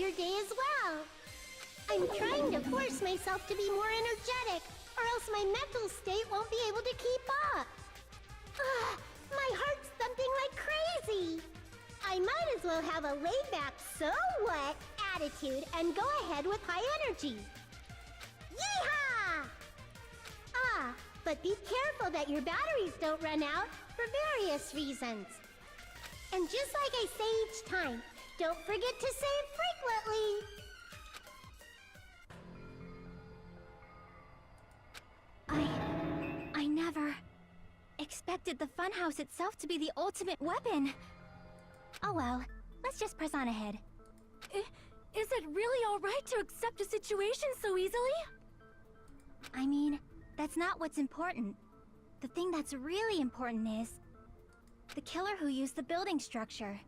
your day as well. I'm trying to force myself to be more energetic, or else my mental state won't be able to keep up. Ugh, my heart's thumping like crazy. I might as well have a laid-back, so what attitude and go ahead with high energy. Yeehaw! Ah, but be careful that your batteries don't run out for various reasons. And just like I say each time, don't forget to save frequently. I never expected the funhouse itself to be the ultimate weapon. Oh well, let's just press on ahead. Is it really alright to accept a situation so easily? I mean, that's not what's important. The thing that's really important is the killer who used the building structure.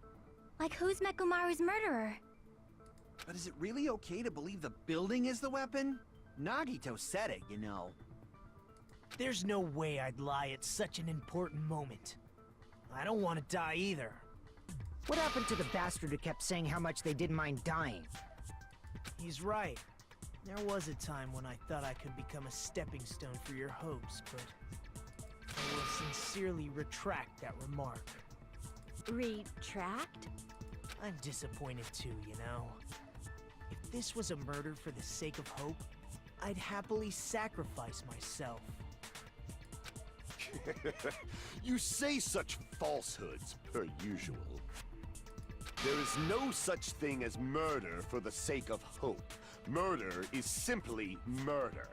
Like, who's Mekumaru's murderer? But is it really okay to believe the building is the weapon? Nagito said it, you know. There's no way I'd lie at such an important moment. I don't want to die either. What happened to the bastard who kept saying how much they didn't mind dying? He's right. There was a time when I thought I could become a stepping stone for your hopes, but I will sincerely retract that remark. Retract? I'm disappointed too, you know. If this was a murder for the sake of hope, I'd happily sacrifice myself. You say such falsehoods, per usual. There is no such thing as murder for the sake of hope. Murder is simply murder.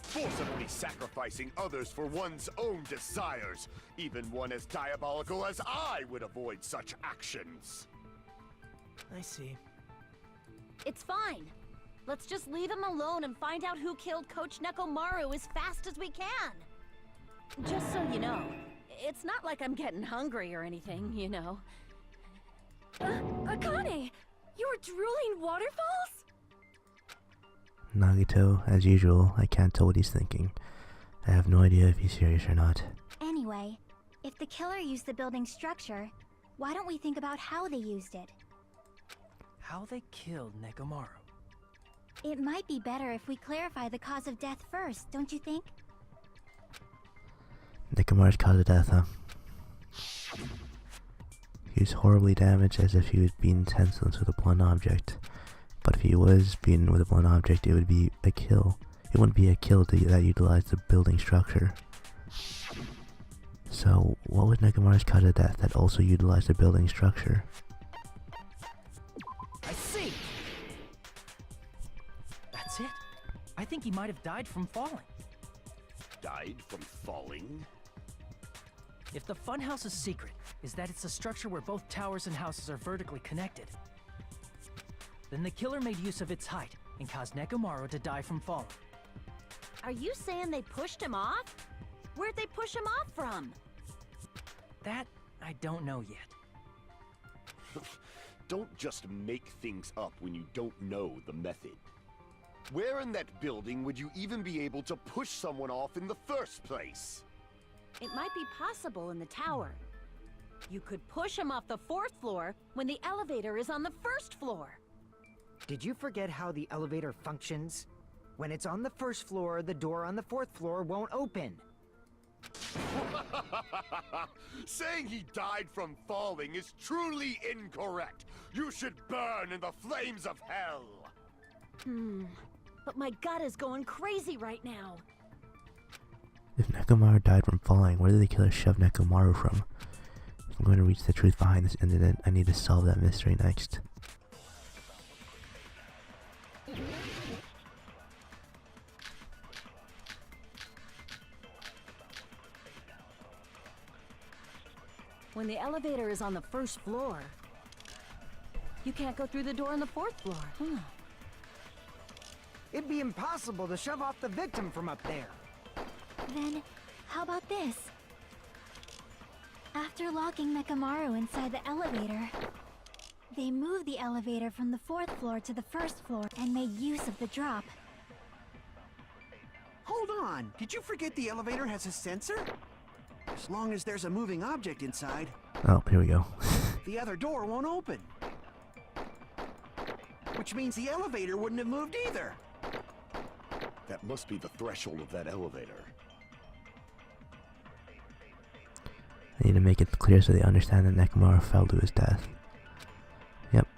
Forcibly sacrificing others for one's own desires. Even one as diabolical as I would avoid such actions. I see. It's fine. Let's just leave him alone and find out who killed Coach Nekomaru as fast as we can. Just so you know, it's not like I'm getting hungry or anything, you know. Akane! You were drooling waterfalls? Nagito, as usual, I can't tell what he's thinking. I have no idea if he's serious or not. Anyway, if the killer used the building structure, why don't we think about how they used it? How they killed Nekomaru? It might be better if we clarify the cause of death first, don't you think? Nekomaru's cause of death, huh? He was horribly damaged, as if he was being senseless with a blunt object. But if he was beaten with a blunt object, it would be a kill. It wouldn't be a kill that utilized the building structure. So, what was Nekomaru's cause of death that also utilized the building structure? I see! That's it. I think he might have died from falling. Died from falling? If the funhouse's secret is that it's a structure where both towers and houses are vertically connected, then the killer made use of its height and caused Nekomaru to die from falling. Are you saying they pushed him off? Where'd they push him off from? That, I don't know yet. Don't just make things up when you don't know the method. Where in that building would you even be able to push someone off in the first place? It might be possible in the tower. You could push him off the 4th floor when the elevator is on the 1st floor. Did you forget how the elevator functions? When it's on the 1st floor, the door on the 4th floor won't open. Saying he died from falling is truly incorrect. You should burn in the flames of hell. But my gut is going crazy right now. If Nekomaru died from falling, where did the killer shove Nekomaru from? I'm going to reach the truth behind this incident. I need to solve that mystery next. When the elevator is on the 1st floor, you can't go through the door on the 4th floor. It'd be impossible to shove off the victim from up there. Then, how about this? After locking Mekamaru inside the elevator, they moved the elevator from the 4th floor to the 1st floor and made use of the drop. Hold on, did you forget the elevator has a sensor? As long as there's a moving object inside, Oh, here we go. the other door won't open. Which means the elevator wouldn't have moved either. That must be the threshold of that elevator. I need to make it clear so they understand that Nekomaru fell to his death. Yep.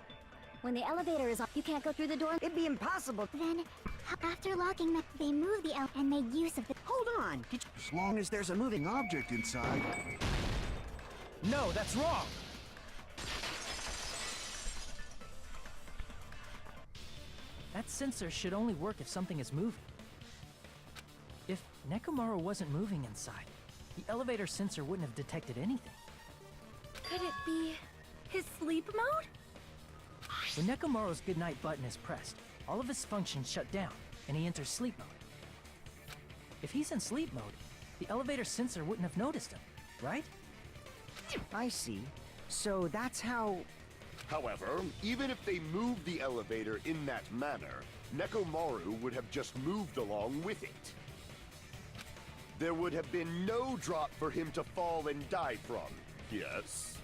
When the elevator is off, you can't go through the door. It'd be impossible. Then, after locking the, they moved the L and made use of the. Hold on. As long as there's a moving object inside. No, that's wrong! That sensor should only work if something is moving. If Nekomaru wasn't moving inside, the elevator sensor wouldn't have detected anything. Could it be his sleep mode? When Nekomaru's goodnight button is pressed, all of his functions shut down, and he enters sleep mode. If he's in sleep mode, the elevator sensor wouldn't have noticed him, right? I see. So that's how... However, even if they moved the elevator in that manner, Nekomaru would have just moved along with it. There would have been no drop for him to fall and die from, yes?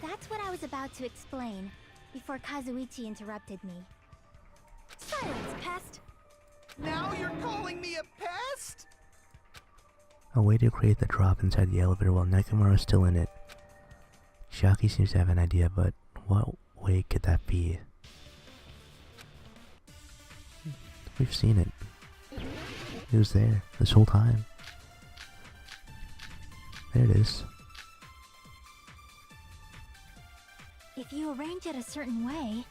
That's what I was about to explain, before Kazuichi interrupted me. Silence, pest! Now you're calling me a pest? A way to create the drop inside the elevator while Nekomaru is still in it. Chiaki seems to have an idea, but what way could that be? We've seen it. It was there this whole time. There it is. If you arrange it a certain way,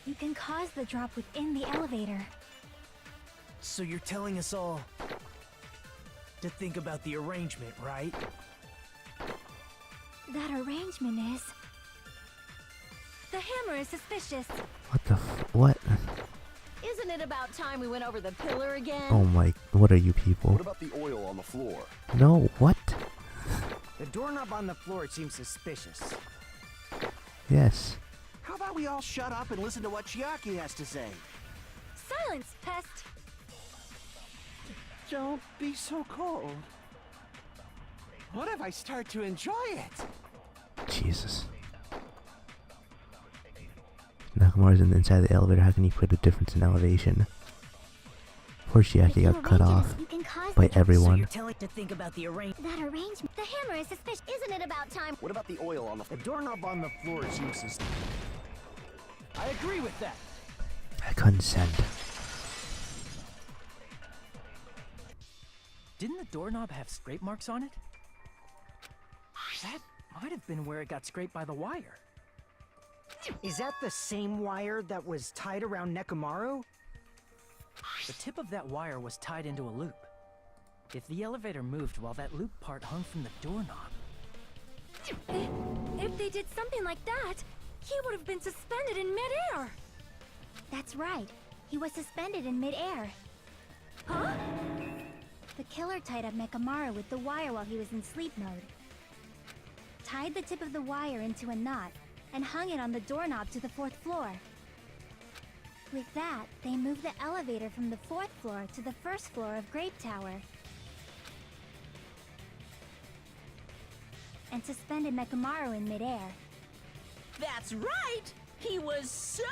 you can cause the drop within the elevator. So you're telling us all to think about the arrangement, right? That arrangement is... The hammer is suspicious. What the what? Isn't it about time we went over the pillar again? Oh my, what are you people? What about the oil on the floor? No, what? The doorknob on the floor seems suspicious. Yes. How about we all shut up and listen to what Chiaki has to say? Silence, pest! Don't be so cold. What if I start to enjoy it? Jesus. Nakamura's inside the elevator. How can he put a difference in elevation? Poor Chiaki got cut off by So everyone. you're telling to think about the arrangement. That arrangement... The hammer is suspicious. Isn't it about time? What about the oil on the The doorknob on the floor seems suspicious. I agree with that! I consent. Didn't the doorknob have scrape marks on it? That might have been where it got scraped by the wire. Is that the same wire that was tied around Nekomaru? The tip of that wire was tied into a loop. If the elevator moved while that loop part hung from the doorknob... If they did something like that, he would have been suspended in midair! That's right. He was suspended in midair. Huh? The killer tied up Nekomaru with the wire while he was in sleep mode. Tied the tip of the wire into a knot, and hung it on the doorknob to the 4th floor. With that, they moved the elevator from the 4th floor to the 1st floor of Grape Tower. And suspended Nekomaru in midair. That's right! He was so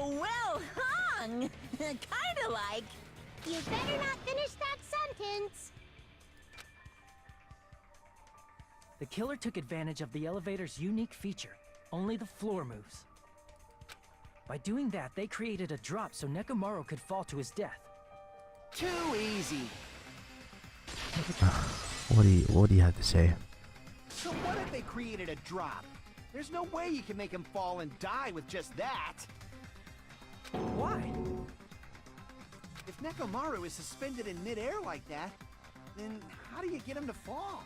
well hung! Kinda like... You better not finish that sentence. The killer took advantage of the elevator's unique feature. Only the floor moves. By doing that, they created a drop so Nekomaru could fall to his death. Too easy. What do you have to say? So what if they created a drop? There's no way you can make him fall and die with just that. Why? If Nekomaru is suspended in midair like that, then how do you get him to fall?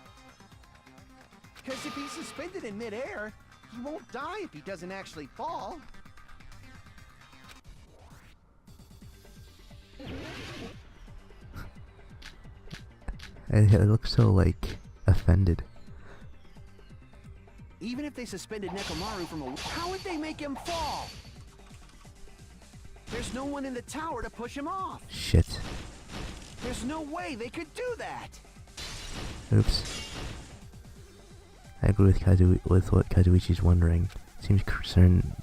Because if he's suspended in midair, he won't die if he doesn't actually fall. And he looks so, like, offended. Even if they suspended Nekomaru from a... How would they make him fall? There's no one in the tower to push him off. Shit. There's no way they could do that. Oops. I agree with what Kazuichi's wondering. Seems concerned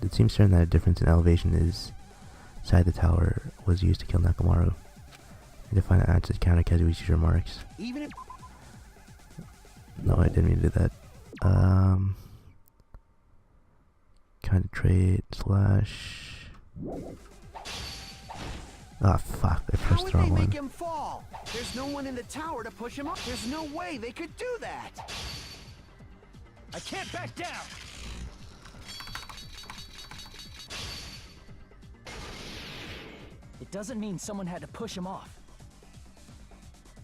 It seems certain that a difference in elevation is inside the tower was used to kill Nekomaru. I need to find an answer to counter Kazuichi's remarks. Even if... No, I didn't mean to do that. Kind of trade slash... Ah, fuck, I How pressed would the they wrong one. make him fall? There's no one in the tower to push him up. There's no way they could do that. I can't back down! It doesn't mean someone had to push him off.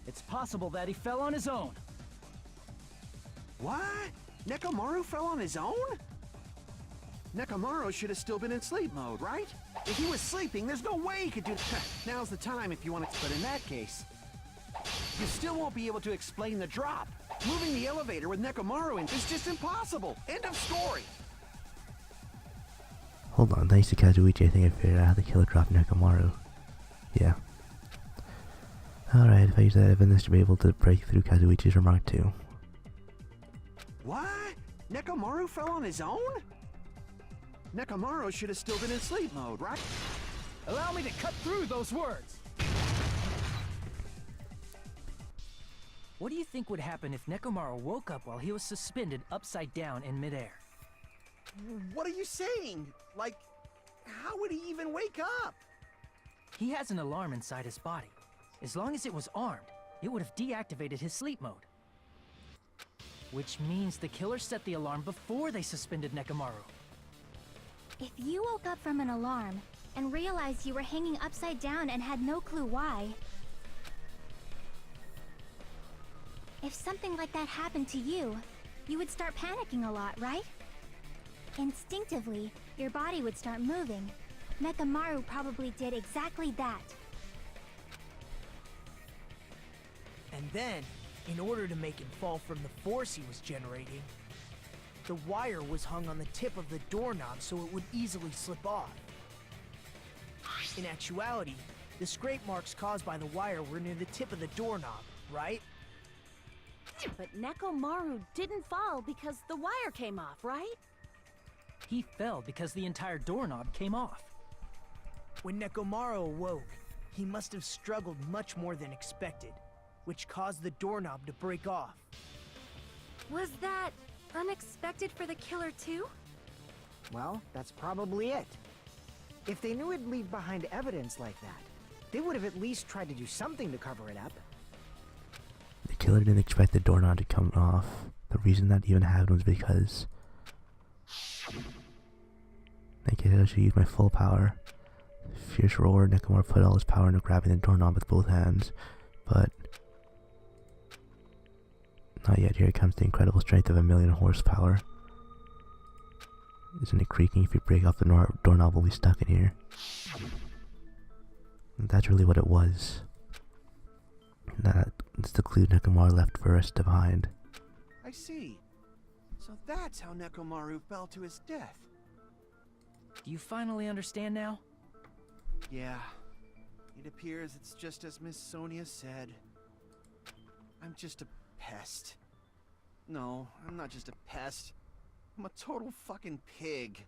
It's possible that he fell on his own. What? Nekomaru fell on his own? Nekomaru should have still been in sleep mode, right? If he was sleeping, there's no way he could do that. Now's the time if you want to... But in that case, you still won't be able to explain the drop. Moving the elevator with Nekomaru in is just impossible. End of story. Hold on, thanks to Kazuichi, I think I figured out how the killer dropped Nekomaru. Yeah. Alright, if I use that evidence to be able to break through Kazuichi's remark too. What? Nekomaru fell on his own? Nekomaru should have still been in sleep mode, right? Allow me to cut through those words! What do you think would happen if Nekomaru woke up while he was suspended upside down in midair? What are you saying? Like, how would he even wake up? He has an alarm inside his body. As long as it was armed, it would have deactivated his sleep mode. Which means the killer set the alarm before they suspended Nekomaru. If you woke up from an alarm and realized you were hanging upside down and had no clue why... If something like that happened to you, you would start panicking a lot, right? Instinctively, your body would start moving. Nekomaru probably did exactly that. And then, in order to make him fall from the force he was generating, the wire was hung on the tip of the doorknob so it would easily slip off. In actuality, the scrape marks caused by the wire were near the tip of the doorknob, right? But Nekomaru didn't fall because the wire came off, right? He fell because the entire doorknob came off. When Nekomaru awoke, he must have struggled much more than expected, which caused the doorknob to break off. Was that unexpected for the killer too? Well, that's probably it. If they knew it'd leave behind evidence like that, they would have at least tried to do something to cover it up. The killer didn't expect the doorknob to come off. The reason that even happened was because I guess I should use my full power. Fierce roar, Nekomaru put all his power into grabbing the doorknob with both hands, but not yet. Here comes the incredible strength of 1,000,000 horsepower. Isn't it creaking? If you break off the doorknob, we'll be stuck in here. And that's really what it was. That's the clue Nekomaru left for us to find. I see. So that's how Nekomaru fell to his death. Do you finally understand now? Yeah. It appears it's just as Miss Sonia said. I'm just a pest. No, I'm not just a pest. I'm a total fucking pig.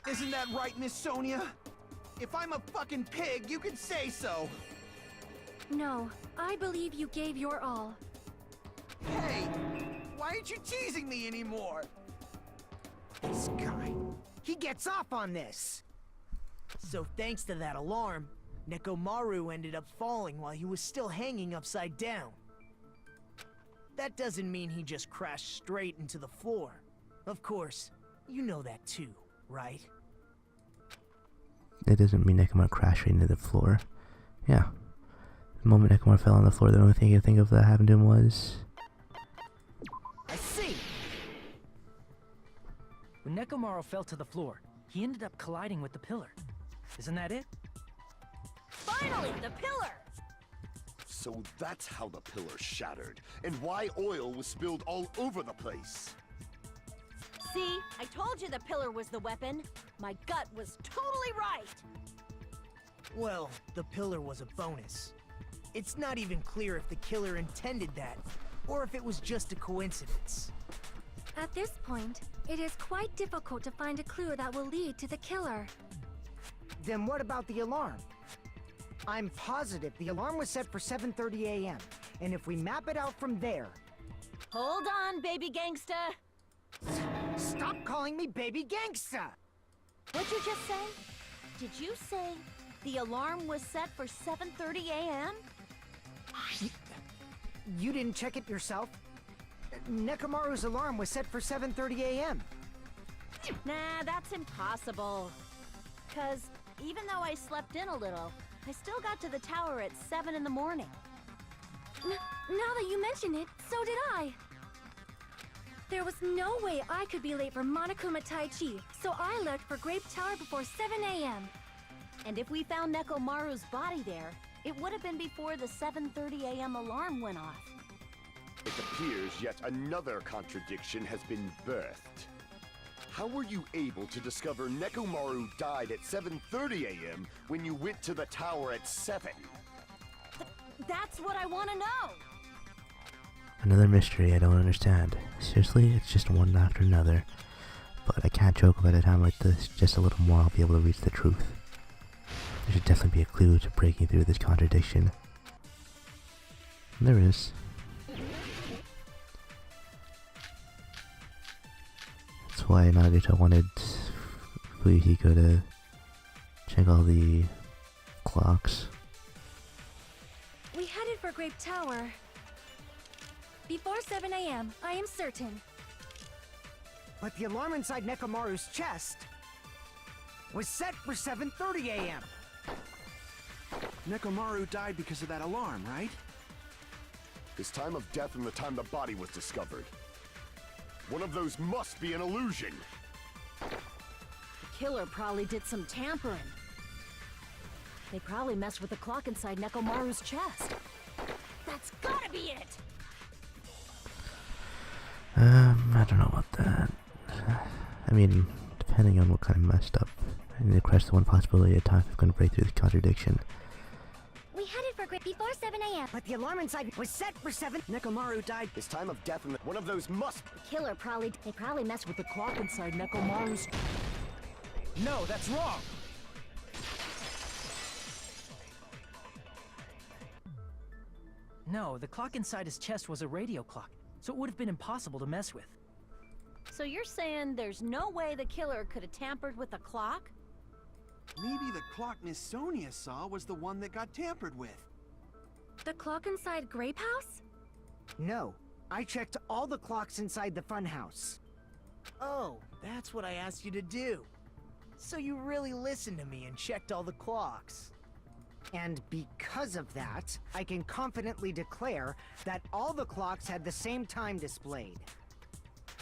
Isn't that right, Miss Sonia? If I'm a fucking pig, you can say so. No, I believe you gave your all. Hey, why aren't you teasing me anymore? This guy, he gets off on this! So thanks to that alarm, Nekomaru ended up falling while he was still hanging upside down. That doesn't mean he just crashed straight into the floor. Of course, you know that too, right? It doesn't mean Nekomaru crashed into the floor. Yeah. The moment Nekomaru fell on the floor, the only thing I could think of that happened to him was... I see! When Nekomaru fell to the floor, he ended up colliding with the pillar. Isn't that it? Finally, the pillar! So that's how the pillar shattered, and why oil was spilled all over the place. See, I told you the pillar was the weapon. My gut was totally right. Well, the pillar was a bonus. It's not even clear if the killer intended that, or if it was just a coincidence. At this point, it is quite difficult to find a clue that will lead to the killer. Then what about the alarm? I'm positive the alarm was set for 7:30 a.m. And if we map it out from there... Hold on, baby gangsta. Stop calling me baby gangsta! What'd you just say? Did you say the alarm was set for 7:30 a.m.? You didn't check it yourself? Nekomaru's alarm was set for 7:30 a.m. Nah, that's impossible. 'Cause even though I slept in a little, I still got to the tower at 7 in the morning. Now that you mention it, so did I. There was no way I could be late for Monokuma Tai Chi, so I left for Grape Tower before 7 a.m. And if we found Nekomaru's body there, it would have been before the 7:30 a.m. alarm went off. It appears yet another contradiction has been birthed. How were you able to discover Nekomaru died at 7:30 a.m. when you went to the tower at 7? That's what I want to know! Another mystery I don't understand. Seriously, it's just one after another. But I can't joke about a time like this. Just a little more, I'll be able to reach the truth. There should definitely be a clue to breaking through this contradiction. And there is. That's why Nagito wanted Fuyuhiko to check all the clocks. We headed for Grape Tower before 7 a.m., I am certain. But the alarm inside Nekomaru's chest was set for 7:30 a.m. Nekomaru died because of that alarm, right? His time of death and the time the body was discovered. One of those must be an illusion. The killer probably did some tampering. They probably messed with the clock inside Nekomaru's chest. That's gotta be it! I don't know about that. I mean, depending on what kind of messed up. I need to crush the one possibility at a time if I'm going to break through the contradiction. We headed for Grape before 7 a.m. But the alarm inside was set for 7. Nekomaru died. His time of death and one of those must... The killer probably messed with the clock inside Nekomaru's... No, that's wrong! No, the clock inside his chest was a radio clock, so it would have been impossible to mess with. So you're saying there's no way the killer could have tampered with the clock? Maybe the clock Miss Sonia saw was the one that got tampered with. The clock inside Grape House? No, I checked all the clocks inside the funhouse. Oh, that's what I asked you to do. So you really listened to me and checked all the clocks. And because of that, I can confidently declare that all the clocks had the same time displayed.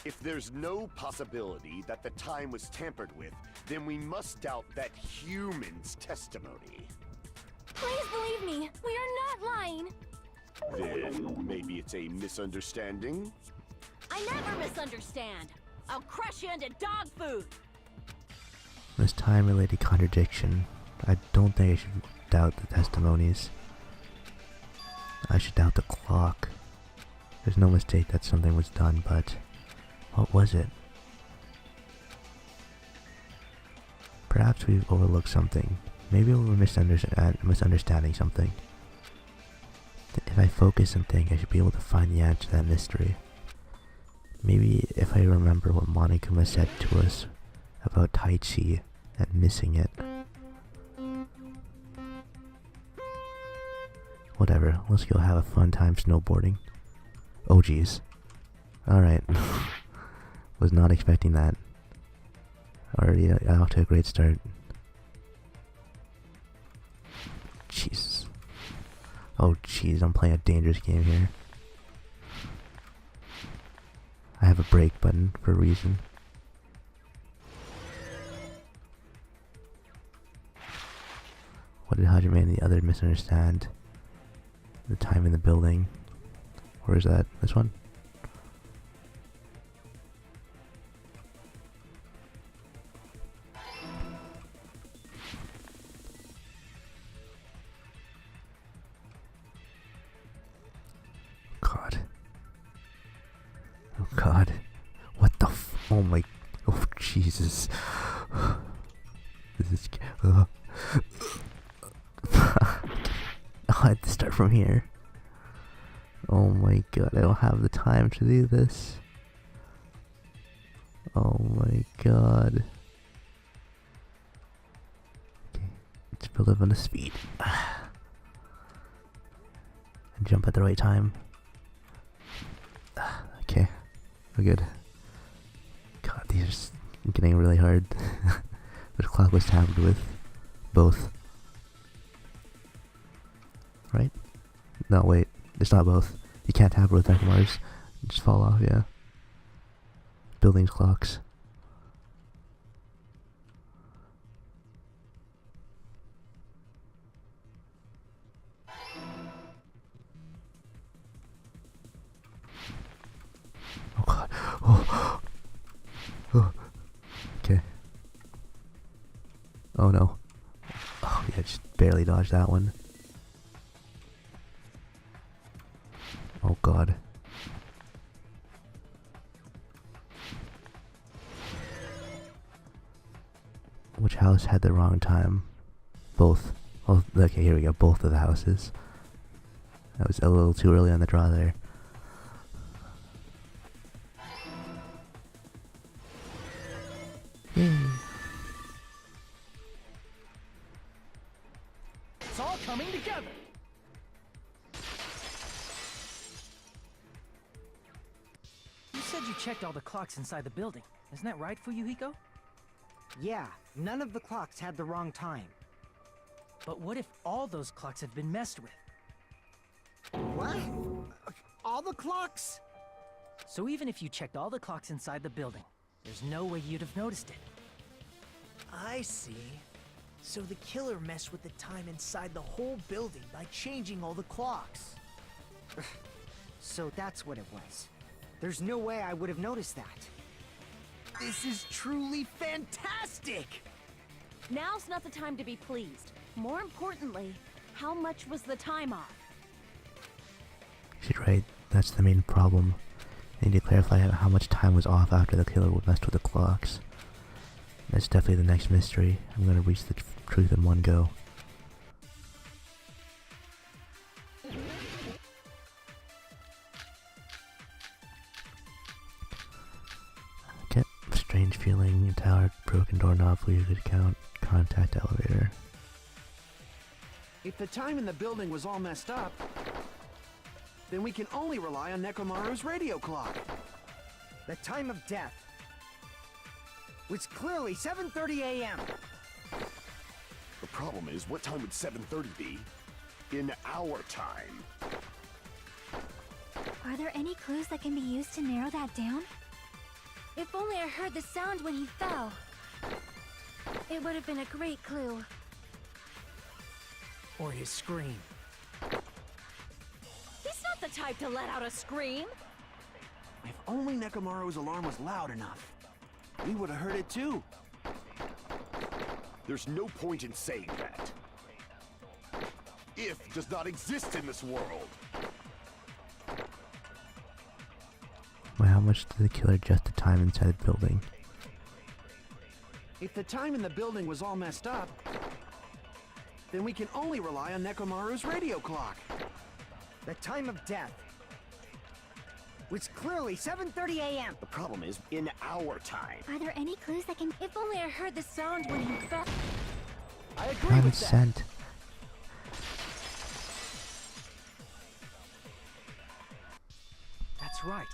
If there's no possibility that the time was tampered with, then we must doubt that human's testimony. Please believe me, we are not lying. Then maybe it's a misunderstanding? I never misunderstand! I'll crush you into dog food! This time-related contradiction. I don't think I should doubt the testimonies. I should doubt the clock. There's no mistake that something was done, but what was it? Perhaps we've overlooked something. Maybe we're misunderstanding something. If I focus and think, I should be able to find the answer to that mystery. Maybe if I remember what Monokuma said to us about Tai Chi and missing it. Whatever, let's go have a fun time snowboarding. Oh geez. Alright. Was not expecting that. Already off to a great start. Jesus. Oh jeez, I'm playing a dangerous game here. I have a break button for a reason. What did Hajime and the other misunderstand? The time in the building. Where is that? This one? God. Oh God. What Oh my. Oh Jesus. This is. I have to start from here. Oh my god, I don't have the time to do this. Oh my god. Okay, let's build up on the speed. And jump at the right time. Okay, we're good. God, these are just getting really hard. The clock was tampered with. Both. Right? No, wait. It's not both. You can't tamper with Nekomaru's. Just fall off, yeah. Buildings, clocks. Oh god. Oh. Oh. Okay. Oh no. Oh yeah, just barely dodged that one. Oh god. Which house had the wrong time? Both. Oh, okay, here we go. Both of the houses. I was a little too early on the draw there. Yay. It's all coming together. You said you checked all the clocks inside the building. Isn't that right, Fuyuhiko? Yeah, none of the clocks had the wrong time. But what if all those clocks have been messed with? What? All the clocks? So even if you checked all the clocks inside the building, there's no way you'd have noticed it. I see. So the killer messed with the time inside the whole building by changing all the clocks. So that's what it was. There's no way I would have noticed that. This is truly fantastic! Now's not the time to be pleased. More importantly, how much was the time off? She's right. That's the main problem. I need to clarify how much time was off after the killer messed with the clocks. That's definitely the next mystery. I'm gonna reach the truth in one go. Okay, strange feeling, tower, broken doorknob, please account, contact elevator. If the time in the building was all messed up, then we can only rely on Nekomaru's radio clock. The time of death was clearly 7:30 a.m. The problem is, what time would 7:30 be? In our time. Are there any clues that can be used to narrow that down? If only I heard the sound when he fell. It would have been a great clue. Or his scream. He's not the type to let out a scream. If only Nekomaru's alarm was loud enough, we would have heard it too. There's no point in saying that. If does not exist in this world. Well, how much did the killer adjust the time inside the building? If the time in the building was all messed up, then we can only rely on Nekomaru's radio clock. The time of death was clearly 7:30 a.m. The problem is, in our time. Are there any clues that can... If only I heard the sound when he fell... I agree Time with is that. sent. That's right.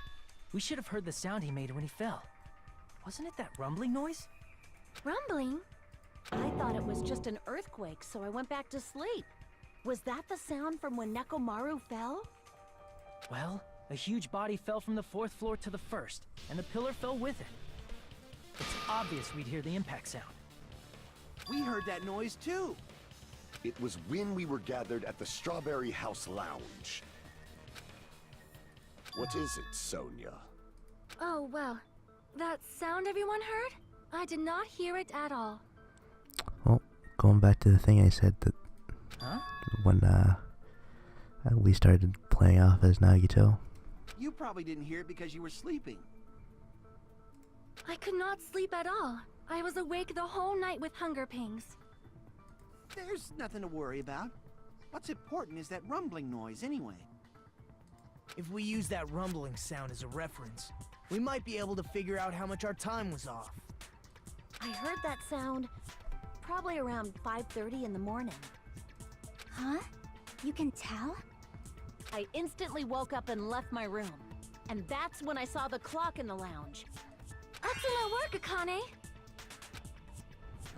We should have heard the sound he made when he fell. Wasn't it that rumbling noise? Rumbling? I thought it was just an earthquake, so I went back to sleep. Was that the sound from when Nekomaru fell? Well, a huge body fell from the 4th floor to the 1st, and the pillar fell with it. It's obvious we'd hear the impact sound. We heard that noise too. It was when we were gathered at the Strawberry House Lounge. What is it, Sonia? Oh, well. That sound everyone heard? I did not hear it at all. Well, going back to the thing I said that Huh? when we started playing off as Nagito. You probably didn't hear it because you were sleeping. I could not sleep at all. I was awake the whole night with hunger pangs. There's nothing to worry about. What's important is that rumbling noise anyway. If we use that rumbling sound as a reference, we might be able to figure out how much our time was off. I heard that sound probably around 5:30 in the morning. Huh? You can tell? I instantly woke up and left my room. And that's when I saw the clock in the lounge. Excellent work, Akane!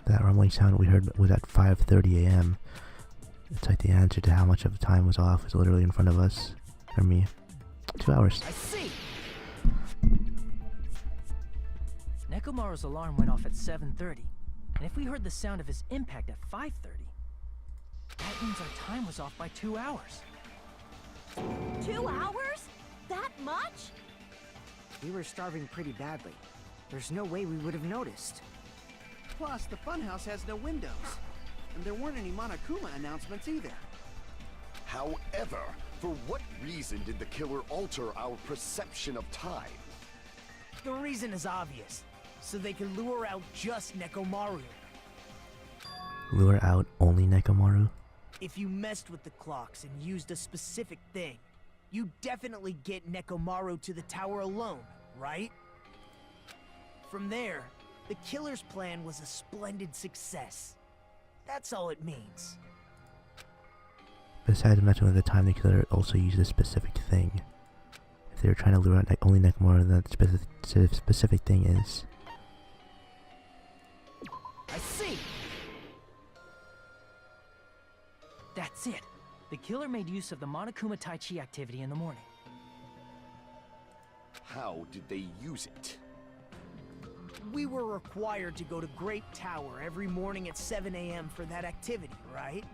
That rumbling sound we heard was at 5:30 a.m. It's like the answer to how much of the time was off is literally in front of us. Or me. 2 hours. I see! Nekomaru's alarm went off at 7:30, and if we heard the sound of his impact at 5:30, that means our time was off by 2 hours. 2 hours? That much? We were starving pretty badly. There's no way we would have noticed. Plus, the funhouse has no windows. And there weren't any Monokuma announcements either. However, for what reason did the killer alter our perception of time? The reason is obvious. So they can lure out just Nekomaru. Lure out only Nekomaru? If you messed with the clocks and used a specific thing, you definitely get Nekomaru to the tower alone, right? From there, the killer's plan was a splendid success. That's all it means. Besides messing with the time, the killer also used a specific thing. If they were trying to lure out only Nekomaru, then the specific thing is... I see! That's it. The killer made use of the Monokuma Tai Chi activity in the morning. How did they use it? We were required to go to Great Tower every morning at 7 a.m. for that activity, right?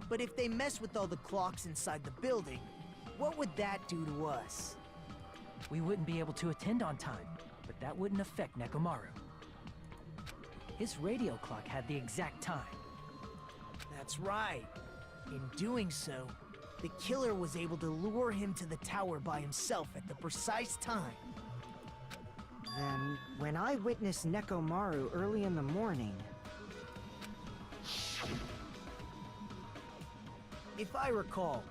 But if they mess with all the clocks inside the building, what would that do to us? We wouldn't be able to attend on time, but that wouldn't affect Nekomaru. His radio clock had the exact time. That's right. In doing so, the killer was able to lure him to the tower by himself at the precise time. Then, when I witnessed Nekomaru early in the morning... If I recall,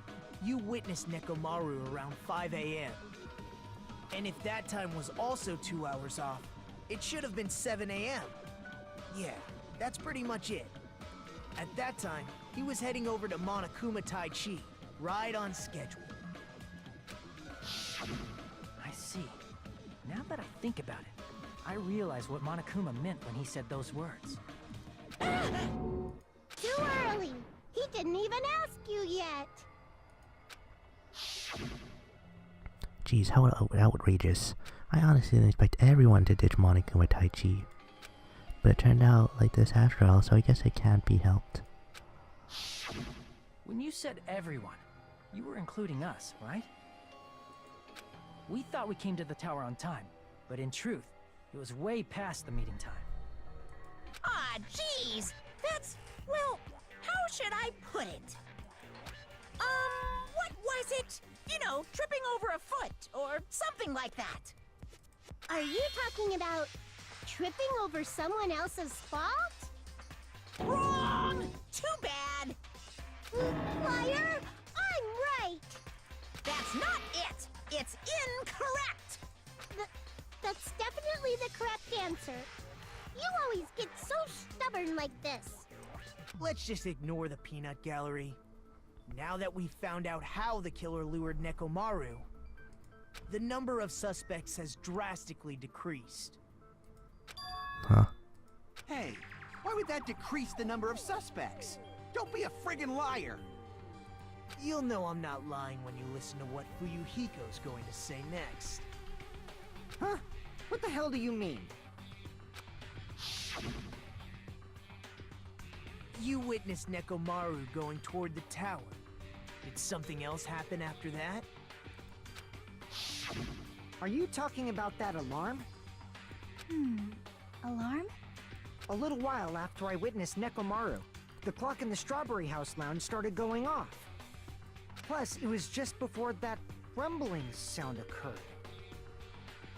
you witnessed Nekomaru around 5 a.m. And if that time was also 2 hours off, it should have been 7 a.m. Yeah, that's pretty much it. At that time, he was heading over to Monokuma Tai Chi, right on schedule. I see. Now that I think about it, I realize what Monokuma meant when he said those words. Too early! He didn't even ask you yet! Geez, how outrageous. I honestly didn't expect everyone to ditch Monokuma Tai Chi. But it turned out like this after all, so I guess it can't be helped. When you said everyone, you were including us, right? We thought we came to the tower on time, but in truth, it was way past the meeting time. Ah, jeez! That's... well, how should I put it? What was it? You know, tripping over a foot, or something like that. Are you talking about tripping over someone else's fault? Wrong! Too bad! Liar! I'm right! That's not it! It's incorrect! That's definitely the correct answer. You always get so stubborn like this. Let's just ignore the peanut gallery. Now that we've found out how the killer lured Nekomaru, the number of suspects has drastically decreased. Huh? Hey, why would that decrease the number of suspects? Don't be a friggin' liar! You'll know I'm not lying when you listen to what Fuyuhiko's going to say next. Huh? What the hell do you mean? You witnessed Nekomaru going toward the tower. Did something else happen after that? Are you talking about that alarm? Alarm? A little while after I witnessed Nekomaru, the clock in the Strawberry House lounge started going off. Plus, it was just before that rumbling sound occurred.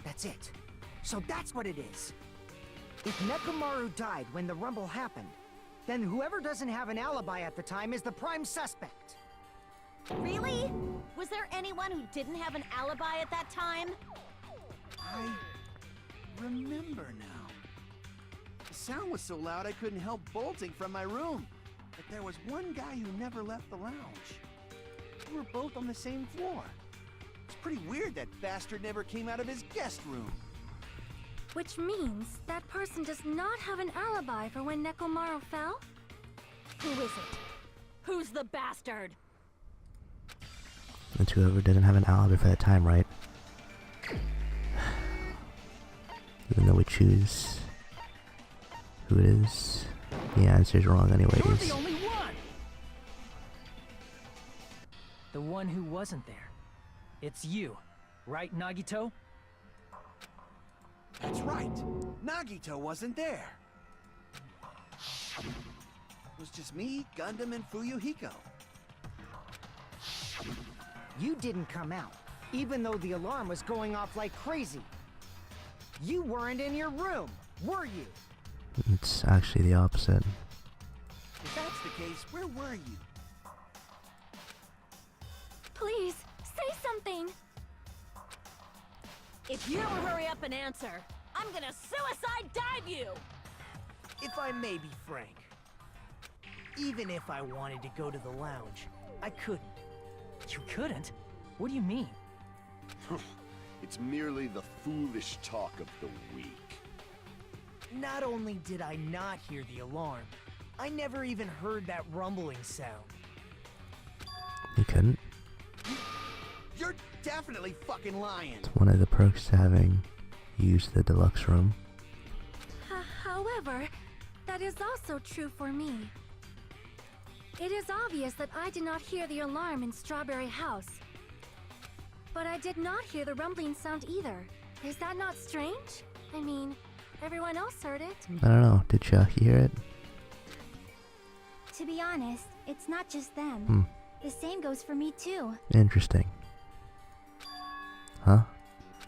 That's it. So that's what it is. If Nekomaru died when the rumble happened, then whoever doesn't have an alibi at the time is the prime suspect. Really? Was there anyone who didn't have an alibi at that time? I remember now. The sound was so loud I couldn't help bolting from my room. But there was one guy who never left the lounge. We were both on the same floor. It's pretty weird that bastard never came out of his guest room. Which means that person does not have an alibi for when Nekomaru fell? Who is it? Who's the bastard? It's whoever doesn't have an alibi for that time, right? Even though we choose who it is, the answer's wrong anyways. You're the only one! The one who wasn't there. It's you, right, Nagito? That's right. Nagito wasn't there. It was just me, Gundam, and Fuyuhiko. You didn't come out, even though the alarm was going off like crazy. You weren't in your room, were you? It's actually the opposite. If that's the case, where were you? Please, say something! If you don't hurry up and answer, I'm gonna suicide dive you! If I may be frank, even if I wanted to go to the lounge, I couldn't. You couldn't? What do you mean? It's merely the foolish talk of the weak. Not only did I not hear the alarm, I never even heard that rumbling sound. You couldn't? You're definitely fucking lying. It's one of the perks to having used the deluxe room. However, that is also true for me. It is obvious that I did not hear the alarm in Strawberry House. But I did not hear the rumbling sound either. Is that not strange? I mean, everyone else heard it. I don't know, did Chucky hear it? To be honest, it's not just them. The same goes for me too. Interesting. Huh?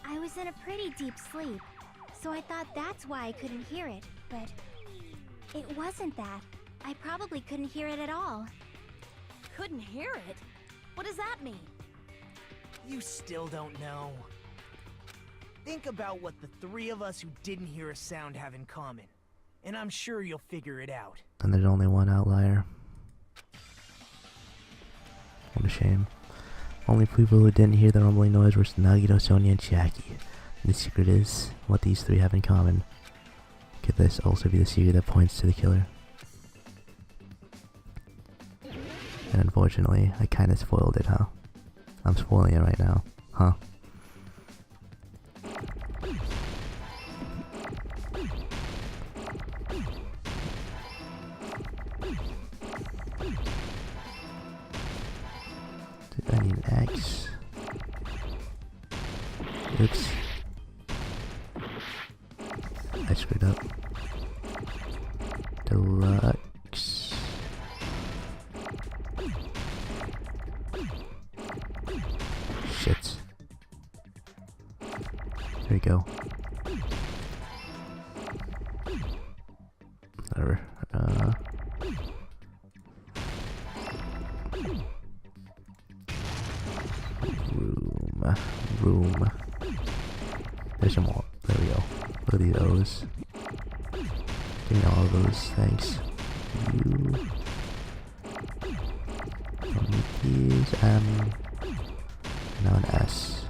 I was in a pretty deep sleep, so I thought that's why I couldn't hear it, but it wasn't that. I probably couldn't hear it at all. Couldn't hear it? What does that mean? You still don't know. Think about what the three of us who didn't hear a sound have in common, and I'm sure you'll figure it out. And there's only one outlier. What a shame. Only people who didn't hear the rumbling noise were Nagito, Sonia, and Chiaki. And the secret is what these three have in common. Could this also be the secret that points to the killer? And unfortunately, I kinda spoiled it, huh? I'm spoiling it right now, huh? Did I need an X? Oops. I screwed up. Deluxe. Shit. There we go. Whatever. Room. There's some more. There we go. Look at these O's. Give me all of those. Thanks. You. Don't need these. Now an S.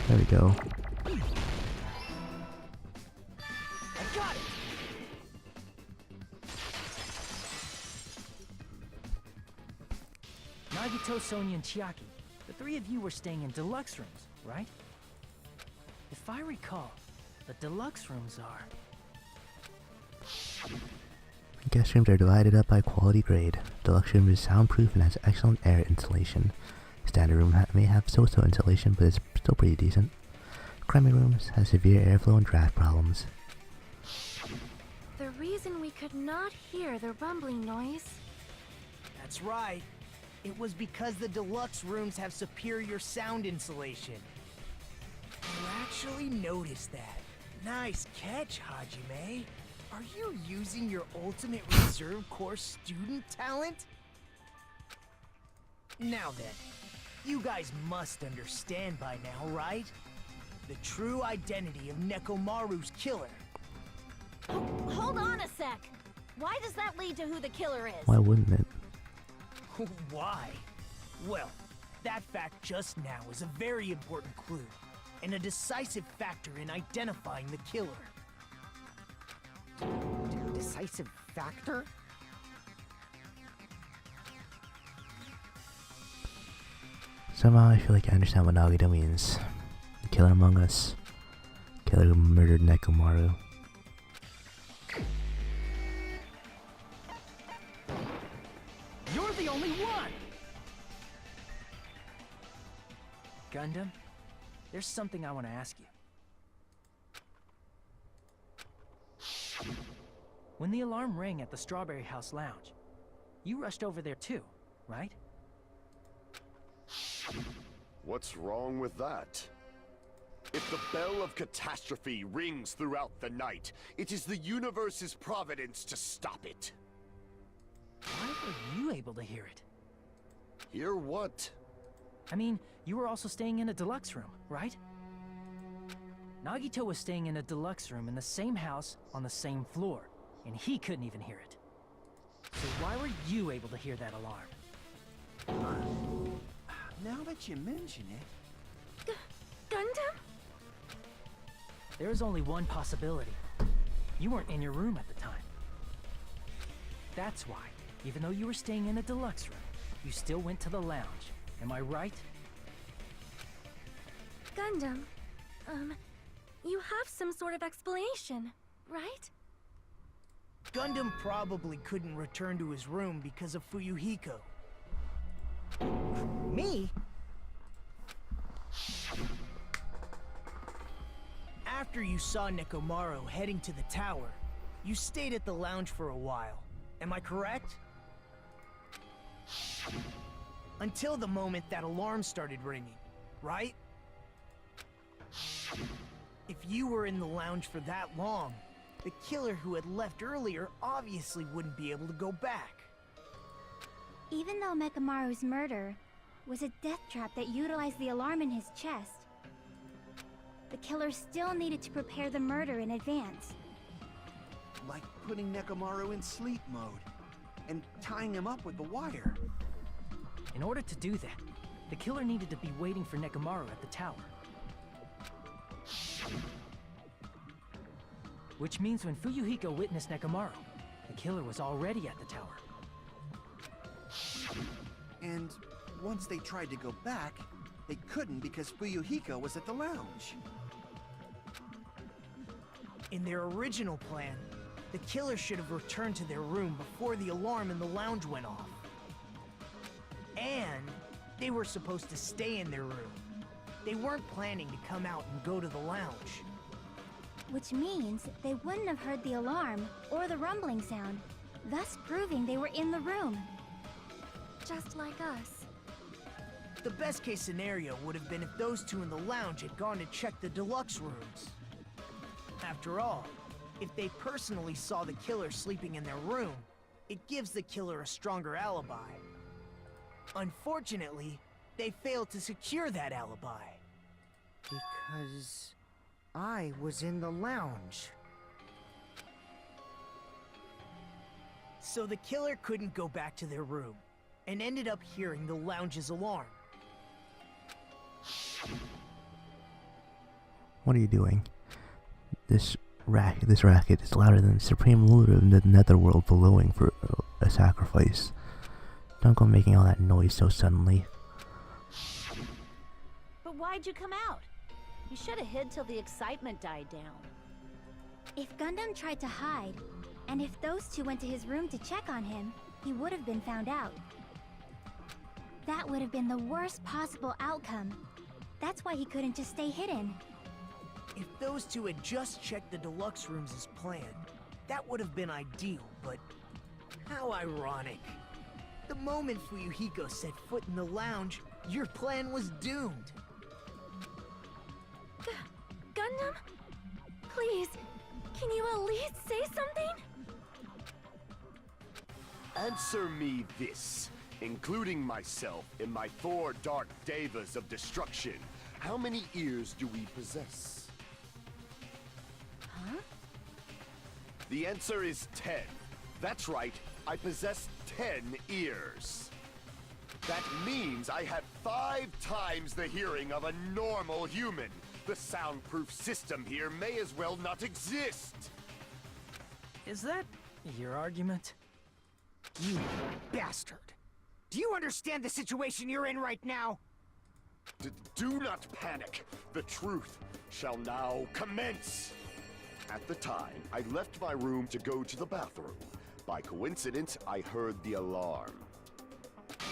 There we go. I got it! Nagito, Sonia, and Chiaki. The three of you were staying in deluxe rooms, right? If I recall, the deluxe rooms are... Guest rooms are divided up by quality grade. Deluxe room is soundproof and has excellent air insulation. Standard room may have so-so insulation, but it's still pretty decent. Crummy rooms has severe airflow and draft problems. The reason we could not hear the rumbling noise... That's right. It was because the deluxe rooms have superior sound insulation. You actually noticed that. Nice catch, Hajime. Are you using your ultimate reserve course student talent? Now then, you guys must understand by now, right? The true identity of Nekomaru's killer. Hold on a sec. Why does that lead to who the killer is? Why wouldn't it? Why? Well, that fact just now is a very important clue, and a decisive factor in identifying the killer. Decisive factor? Somehow I feel like I understand what Nagito means. The killer among us. Killer who murdered Nekomaru. You're the only one! Gundam, there's something I want to ask you. When the alarm rang at the Strawberry House Lounge, you rushed over there too, right? What's wrong with that? If the bell of catastrophe rings throughout the night, it is the universe's providence to stop it. Why were you able to hear it? Hear what? I mean, you were also staying in a deluxe room, right? Nagito was staying in a deluxe room in the same house on the same floor, and he couldn't even hear it. So why were you able to hear that alarm? Now that you mention it... Gundam? There is only one possibility. You weren't in your room at the time. That's why, even though you were staying in a deluxe room, you still went to the lounge. Am I right? Gundam, you have some sort of explanation, right? Gundam probably couldn't return to his room because of Fuyuhiko. Me? After you saw Nekomaru heading to the tower, you stayed at the lounge for a while. Am I correct? Until the moment that alarm started ringing, right? If you were in the lounge for that long, the killer who had left earlier obviously wouldn't be able to go back. Even though Nekomaru's murder was a death trap that utilized the alarm in his chest, the killer still needed to prepare the murder in advance. Like putting Nekomaru in sleep mode and tying him up with the wire. In order to do that, the killer needed to be waiting for Nekomaru at the tower. Which means when Fuyuhiko witnessed Nekomaru, the killer was already at the tower. And once they tried to go back, they couldn't because Fuyuhiko was at the lounge. In their original plan, the killer should have returned to their room before the alarm in the lounge went off. And they were supposed to stay in their room. They weren't planning to come out and go to the lounge. Which means they wouldn't have heard the alarm or the rumbling sound, thus proving they were in the room. Just like us. The best case scenario would have been if those two in the lounge had gone to check the deluxe rooms. After all, if they personally saw the killer sleeping in their room, it gives the killer a stronger alibi. Unfortunately, they failed to secure that alibi. Because I was in the lounge. So the killer couldn't go back to their room, and ended up hearing the lounge's alarm. What are you doing? This racket is louder than the supreme ruler of the netherworld bellowing for a sacrifice. Don't go making all that noise so suddenly. But why'd you come out? You should have hid till the excitement died down. If Gundam tried to hide, and if those two went to his room to check on him, he would have been found out. That would have been the worst possible outcome. That's why he couldn't just stay hidden. If those two had just checked the deluxe rooms as planned, that would have been ideal, but how ironic. The moment Fuyuhiko set foot in the lounge, your plan was doomed. Gundam? Please, can you at least say something? Answer me this, including myself in my 4 dark devas of destruction. How many ears do we possess? Huh? The answer is 10. That's right, I possess 10 ears. That means I have 5 times the hearing of a normal human. The soundproof system here may as well not exist. Is that your argument? You bastard! Do you understand the situation you're in right now? Do not panic. The truth shall now commence. At the time, I left my room to go to the bathroom. By coincidence, I heard the alarm.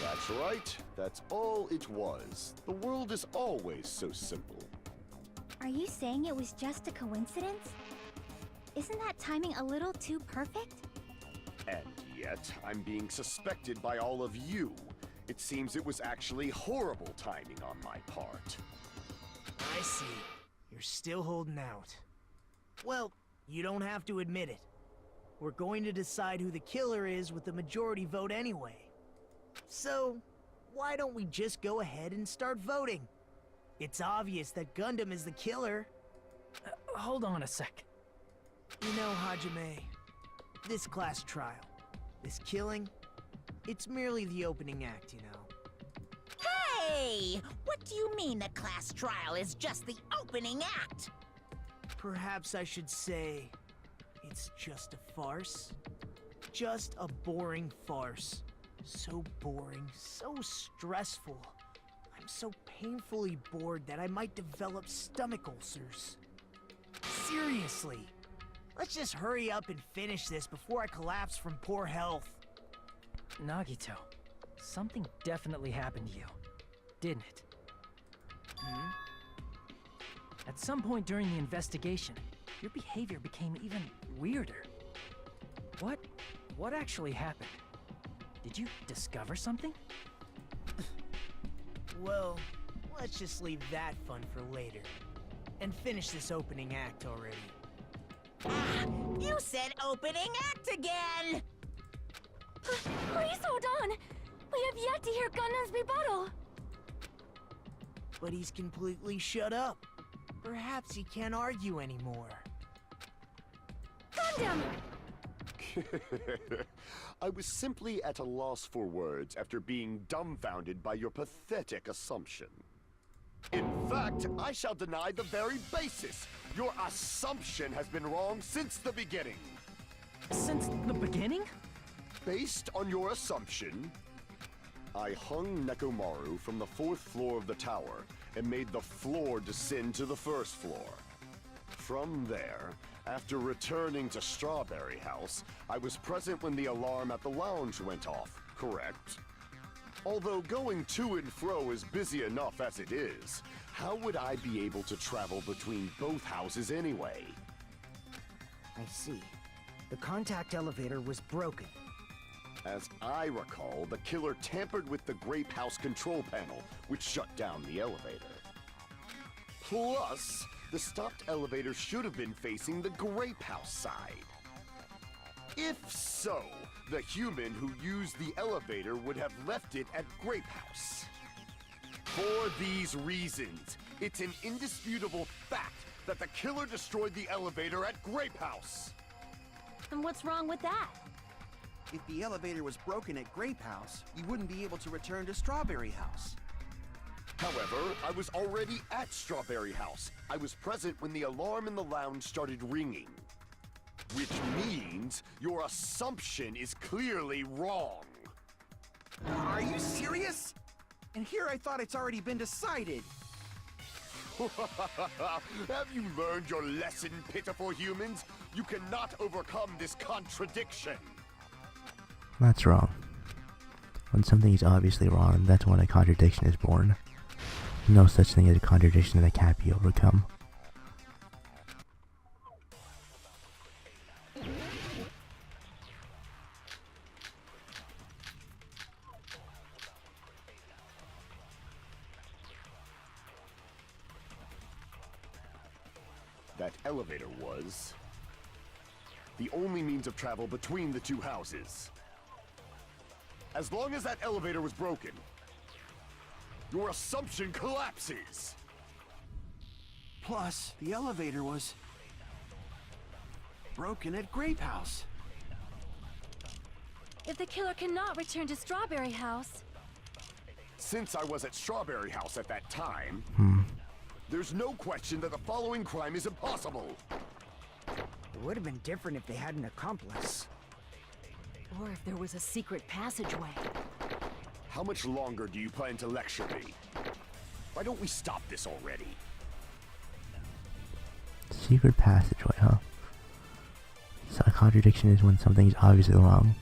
That's right. That's all it was. The world is always so simple. Are you saying it was just a coincidence? Isn't that timing a little too perfect? And yet, I'm being suspected by all of you. It seems it was actually horrible timing on my part. I see. You're still holding out. Well, you don't have to admit it. We're going to decide who the killer is with the majority vote anyway. So, why don't we just go ahead and start voting? It's obvious that Gundam is the killer. Hold on a sec. You know, Hajime, this class trial, this killing, it's merely the opening act, you know. Hey! What do you mean the class trial is just the opening act? Perhaps I should say, it's just a farce. Just a boring farce. So boring, so stressful. I'm so painfully bored that I might develop stomach ulcers. Seriously, let's just hurry up and finish this before I collapse from poor health. Nagito, something definitely happened to you, didn't it? Hmm? At some point during the investigation, your behavior became even weirder. What actually happened? Did you discover something? Well, let's just leave that fun for later. And finish this opening act already. Ah, you said opening act again! Please hold on! We have yet to hear Gundam's rebuttal! But he's completely shut up. Perhaps he can't argue anymore. Gundam! I was simply at a loss for words after being dumbfounded by your pathetic assumption. In fact, I shall deny the very basis. Your assumption has been wrong since the beginning. Since the beginning? Based on your assumption, I hung Nekomaru from the 4th floor of the tower and made the floor descend to the 1st floor. From there, after returning to Strawberry House, I was present when the alarm at the lounge went off, correct? Although going to and fro is busy enough as it is, how would I be able to travel between both houses anyway? I see. The contact elevator was broken. As I recall, the killer tampered with the Grape House control panel, which shut down the elevator. Plus, the stopped elevator should have been facing the Grape House side. If so, the human who used the elevator would have left it at Grape House. For these reasons, it's an indisputable fact that the killer destroyed the elevator at Grape House. And what's wrong with that? If the elevator was broken at Grape House, you wouldn't be able to return to Strawberry House. However, I was already at Strawberry House. I was present when the alarm in the lounge started ringing. Which means your assumption is clearly wrong. Are you serious? And here I thought it's already been decided. Have you learned your lesson, pitiful humans? You cannot overcome this contradiction. That's wrong. When something is obviously wrong, that's when a contradiction is born. No such thing as a contradiction that can't be overcome. That elevator was the only means of travel between the two houses. As long as that elevator was broken, your assumption collapses. Plus, the elevator was broken at Grape House. If the killer cannot return to Strawberry House... Since I was at Strawberry House at that time, there's no question that the following crime is impossible. It would have been different if they had an accomplice. Or if there was a secret passageway. How much longer do you plan to lecture me? Why don't we stop this already? Secret passageway, huh? So a contradiction is when something's obviously wrong.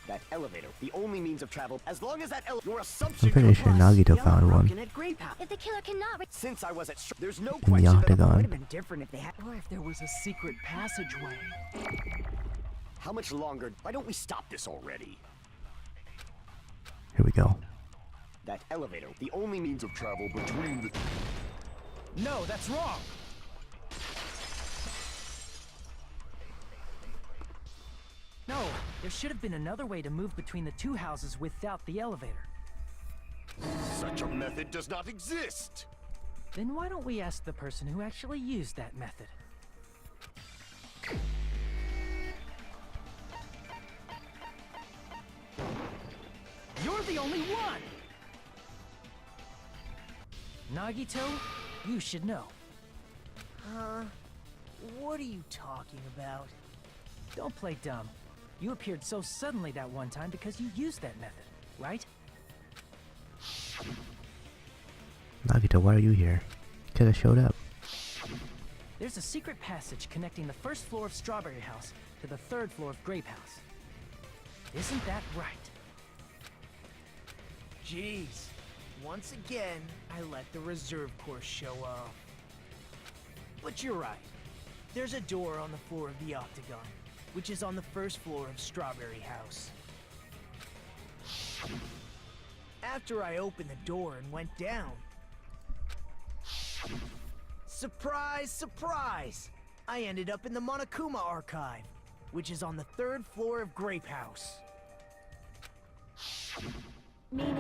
That elevator, the only means of travel. As long as that your assumption. I'm pretty sure Nagito found one If the killer cannot... Since I was at there's no in the question that It would octagon. have been different if they had. Or if there was a secret passageway. How much longer? Why don't we stop this already? Here we go. That elevator, the only means of travel between the. No, that's wrong! No, there should have been another way to move between the two houses without the elevator. Such a method does not exist! Then why don't we ask the person who actually used that method? You're the only one! Nagito, you should know. What are you talking about? Don't play dumb. You appeared so suddenly that one time because you used that method, right? Nagito, why are you here? Could have showed up. There's a secret passage connecting the first floor of Strawberry House to the third floor of Grape House. Isn't that right? Jeez. Once again, I let the reserve course show off. But you're right. There's a door on the floor of the octagon, which is on the first floor of Strawberry House. After I opened the door and went down... Surprise, surprise! I ended up in the Monokuma Archive, which is on the third floor of Grape House. Meaning,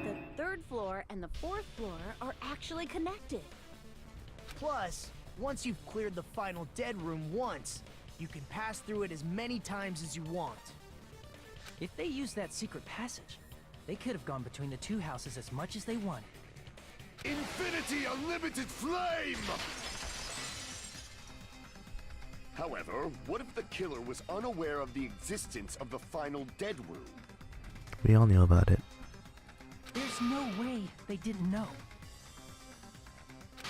the third floor and the fourth floor are actually connected. Plus, once you've cleared the final dead room once, you can pass through it as many times as you want. If they used that secret passage, they could have gone between the two houses as much as they wanted. Infinity Unlimited Flame! However, what if the killer was unaware of the existence of the final dead room? We all knew about it. There's no way they didn't know.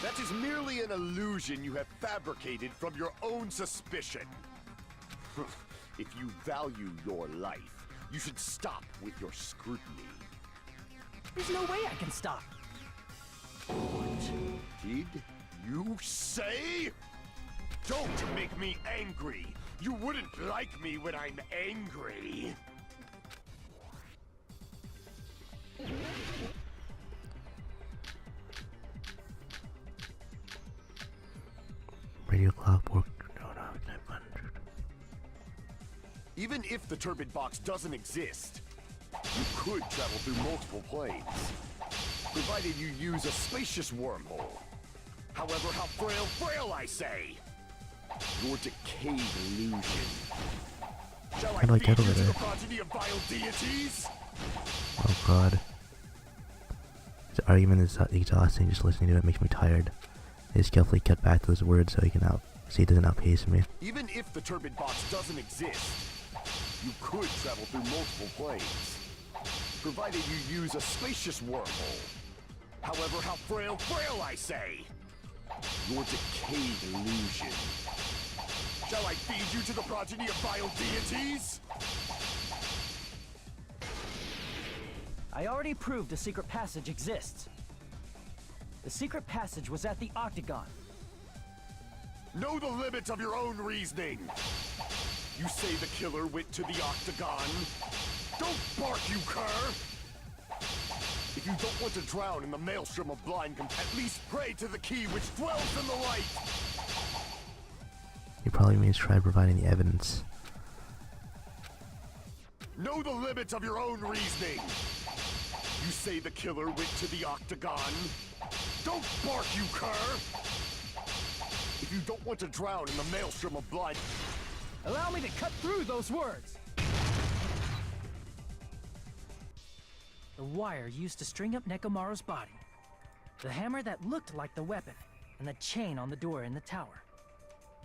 That is merely an illusion you have fabricated from your own suspicion. If you value your life, you should stop with your scrutiny. There's no way I can stop. What did you say? Don't make me angry. You wouldn't like me when I'm angry. Radio clock work. No, 900. Even if the turbid box doesn't exist, you could travel through multiple planes, provided you use a spacious wormhole. However, how frail I say! Your decayed illusion. Shall I How do I feed get you over to there? the progeny of vile deities? Oh god. This argument is exhausting. Just listening to it makes me tired. I just carefully cut back those words so he doesn't outpace me. Even if the turbid box doesn't exist, you could travel through multiple planes, provided you use a spacious wormhole. However, how frail I say! Your decayed illusion. Shall I feed you to the progeny of vile deities? I already proved a secret passage exists. The secret passage was at the octagon. Know the limits of your own reasoning. You say the killer went to the octagon? Don't bark, you cur! If you don't want to drown in the maelstrom of blind, at least pray to the key which dwells in the light! He probably means try providing the evidence. Know the limits of your own reasoning! You say the killer went to the octagon? Don't bark, you cur! If you don't want to drown in the maelstrom of blind... Allow me to cut through those words! The wire used to string up Nekomaru's body, the hammer that looked like the weapon, and the chain on the door in the tower.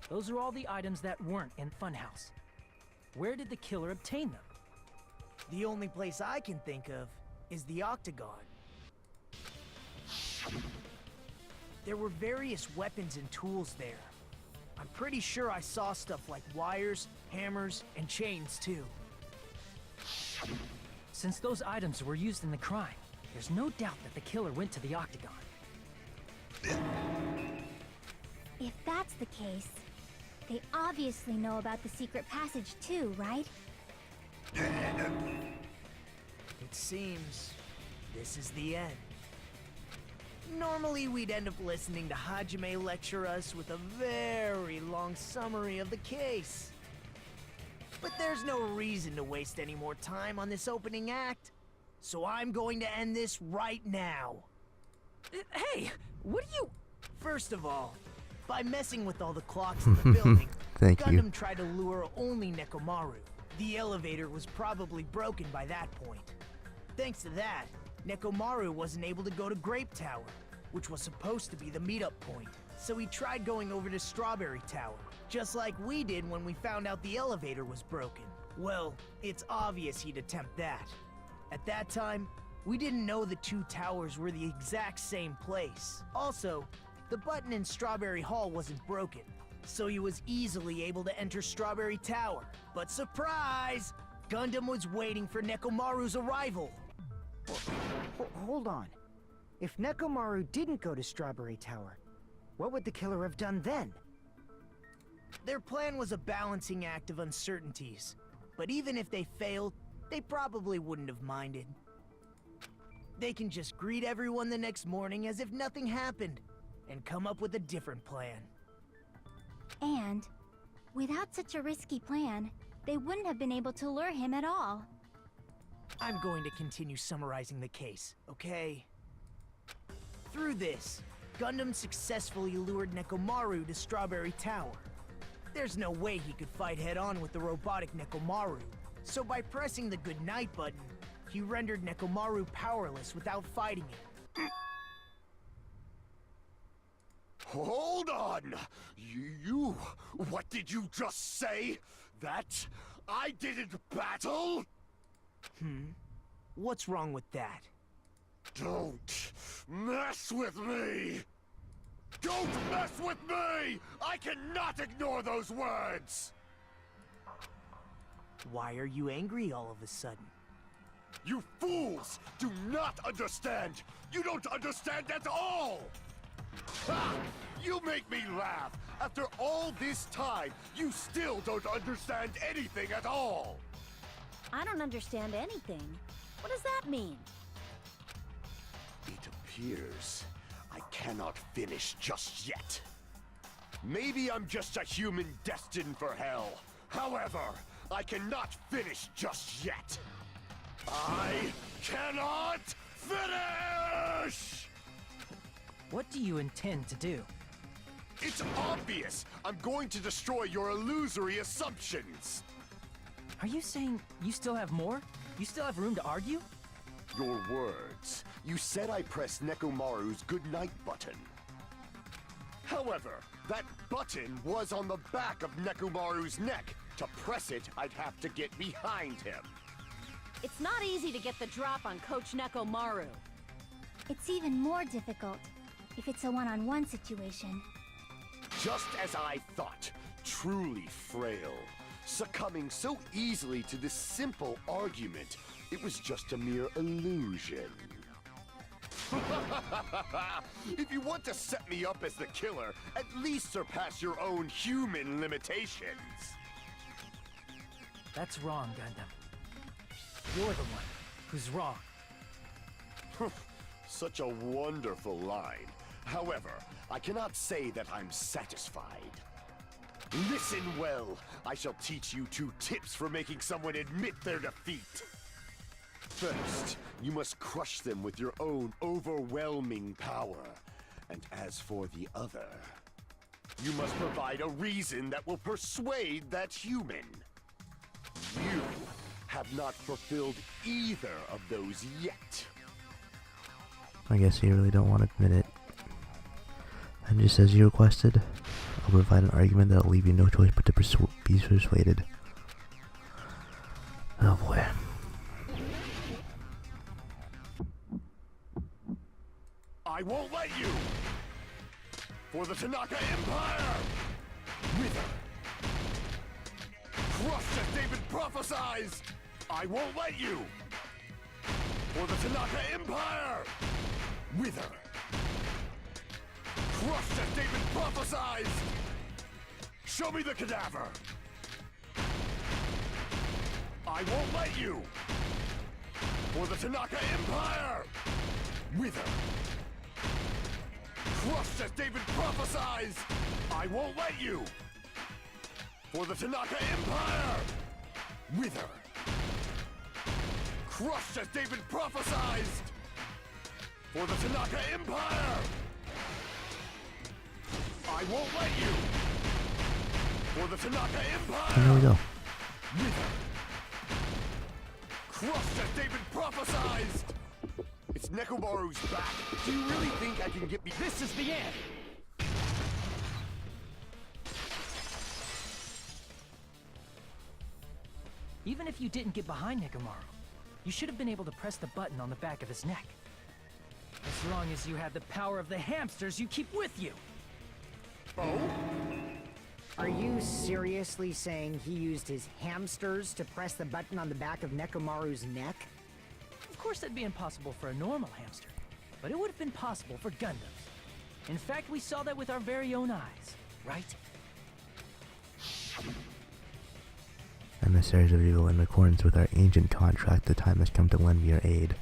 Those are all the items that weren't in Funhouse. Where did the killer obtain them? The only place I can think of is the octagon. There were various weapons and tools there. I'm pretty sure I saw stuff like wires, hammers, and chains too. Since those items were used in the crime, there's no doubt that the killer went to the octagon. If that's the case, they obviously know about the secret passage too, right? It seems this is the end. Normally we'd end up listening to Hajime lecture us with a very long summary of the case. But there's no reason to waste any more time on this opening act, so I'm going to end this right now. Hey, what are you... First of all, by messing with all the clocks in the building, Thank Gundam you. tried to lure only Nekomaru. The elevator was probably broken by that point. Thanks to that, Nekomaru wasn't able to go to Grape Tower, which was supposed to be the meetup point. So he tried going over to Strawberry Tower, just like we did when we found out the elevator was broken. Well, it's obvious he'd attempt that. At that time, we didn't know the two towers were the exact same place. Also, the button in Strawberry Hall wasn't broken, so he was easily able to enter Strawberry Tower. But surprise! Gundam was waiting for Nekomaru's arrival. Hold on. If Nekomaru didn't go to Strawberry Tower, what would the killer have done then? Their plan was a balancing act of uncertainties, but even if they failed, they probably wouldn't have minded. They can just greet everyone the next morning as if nothing happened, and come up with a different plan. And, without such a risky plan, they wouldn't have been able to lure him at all. I'm going to continue summarizing the case, okay? Through this, Gundam successfully lured Nekomaru to Strawberry Tower. There's no way he could fight head-on with the robotic Nekomaru, so by pressing the goodnight button, he rendered Nekomaru powerless without fighting it. Hold on! You... What did you just say? That I didn't battle? What's wrong with that? Don't mess with me! Don't mess with me! I cannot ignore those words! Why are you angry all of a sudden? You fools do not understand! You don't understand at all! Ha! You make me laugh! After all this time, you still don't understand anything at all! I don't understand anything. What does that mean? It appears I cannot finish just yet. Maybe I'm just a human destined for hell. However, I cannot finish just yet. I cannot finish! What do you intend to do? It's obvious! I'm going to destroy your illusory assumptions! Are you saying you still have more? You still have room to argue? Your words. You said I pressed Nekomaru's goodnight button. However, that button was on the back of Nekomaru's neck. To press it, I'd have to get behind him. It's not easy to get the drop on Coach Nekomaru. It's even more difficult if it's a one-on-one situation. Just as I thought, truly frail. Succumbing so easily to this simple argument, it was just a mere illusion. If you want to set me up as the killer, at least surpass your own human limitations. That's wrong, Gundam. You're the one who's wrong. Such a wonderful line. However, I cannot say that I'm satisfied. Listen well. I shall teach you 2 tips for making someone admit their defeat. First, you must crush them with your own overwhelming power. And as for the other, you must provide a reason that will persuade that human. You have not fulfilled either of those yet. I guess you really don't want to admit it. And just as you requested, I'll provide an argument that'll leave you no choice but to be persuaded. Oh boy. I won't let you! For the Tanaka Empire! Wither! Crushed as David prophesies! I won't let you! For the Tanaka Empire! Wither! Crushed as David prophesies! Show me the cadaver! I won't let you! For the Tanaka Empire! Wither! Crushed as David prophesies! I won't let you! For the Tanaka Empire! Wither! Crushed as David prophesied! For the Tanaka Empire! I won't let you! For the Tanaka Empire! There we go. Wither! Crushed as David prophesied! It's Nekomaru's back. Do you really think I can get me? This is the end! Even if you didn't get behind Nekomaru, you should have been able to press the button on the back of his neck. As long as you had the power of the hamsters you keep with you! Oh? Are you seriously saying he used his hamsters to press the button on the back of Nekomaru's neck? Of course that'd be impossible for a normal hamster, but it would have been possible for Gundams. In fact, we saw that with our very own eyes, right? Emissaries of evil, in accordance with our ancient contract, the time has come to lend me your aid.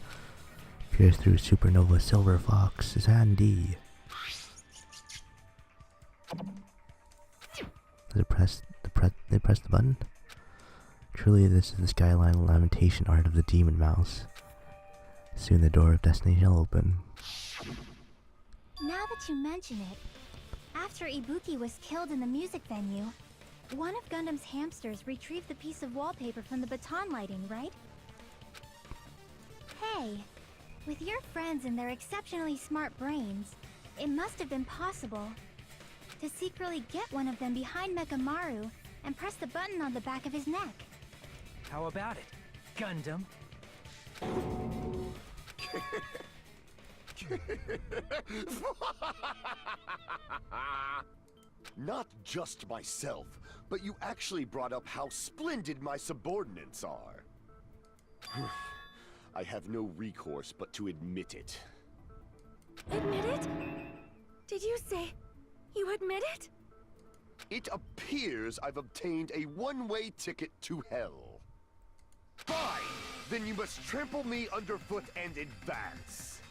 Pierce through supernova Silver Fox, Zandy. Does it press the button? Truly, this is the skyline lamentation art of the demon mouse. Soon the door of destiny shall open. Now that you mention it, after Ibuki was killed in the music venue, one of Gundam's hamsters retrieved the piece of wallpaper from the baton lighting, right? Hey, with your friends and their exceptionally smart brains, it must have been possible to secretly get one of them behind Mechamaru and press the button on the back of his neck. How about it, Gundam? Not just myself, but you actually brought up how splendid my subordinates are. I have no recourse but to admit it. Admit it? Did you say you admit it? It appears I've obtained a one-way ticket to hell. Fine! Then you must trample me underfoot and advance.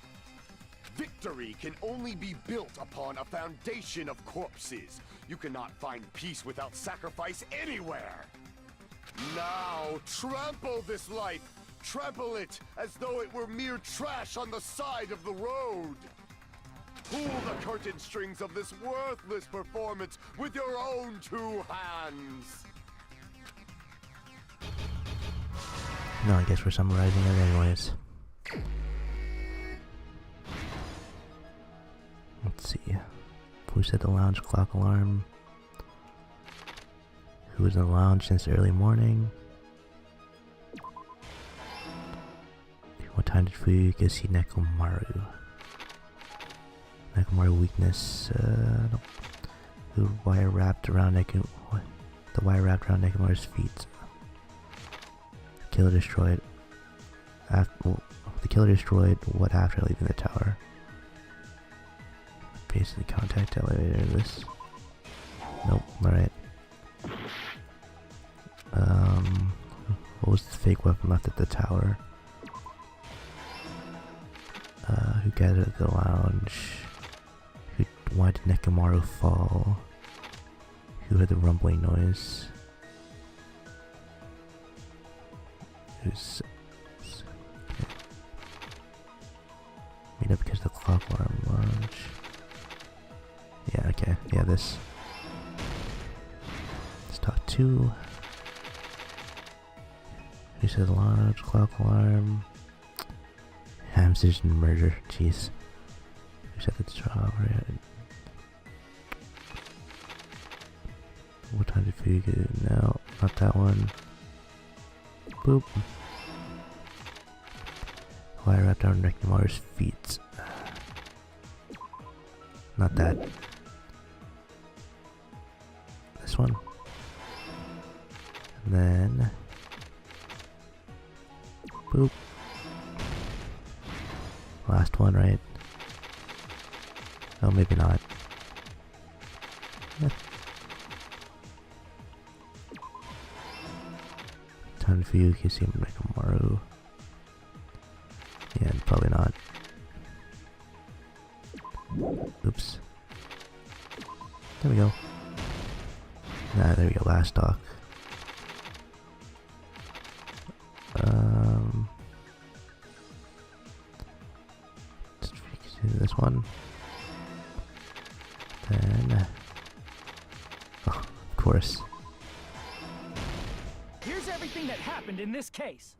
Victory can only be built upon a foundation of corpses. You cannot find peace without sacrifice anywhere. Now, trample this life. Trample it as though it were mere trash on the side of the road. Pull the curtain strings of this worthless performance with your own 2 hands. No, I guess we're summarizing it anyways. Let's see. Who set the lounge clock alarm? Who was in the lounge since early morning? What time did Fuyuka see Nekomaru? Nekomaru weakness, the wire wrapped around Nekomaru's feet. The killer destroyed what after leaving the tower? Basically contact elevator, this. Nope, alright. What was the fake weapon left at the tower? Who gathered at the lounge? Why did Nekomaru fall? Who heard the rumbling noise? Who's... Okay. Meet up because of the clock alarm launch. Yeah, okay. Yeah, this. Let's talk to... Who said launch, clock alarm? Hamsters and murder. Jeez. Who said the job, right? What time did food get? No, not that one. Boop. Wire wrapped around Nekomaru's feet. Not that. This one. And then... Boop. Last one, right? Oh, maybe not. Time for you, Kissy and Nekomaru. Yeah, probably not. Oops. There we go. Nah, there we go, last dock. Let's do this one. Then... oh, of course. Here's everything that happened in this case.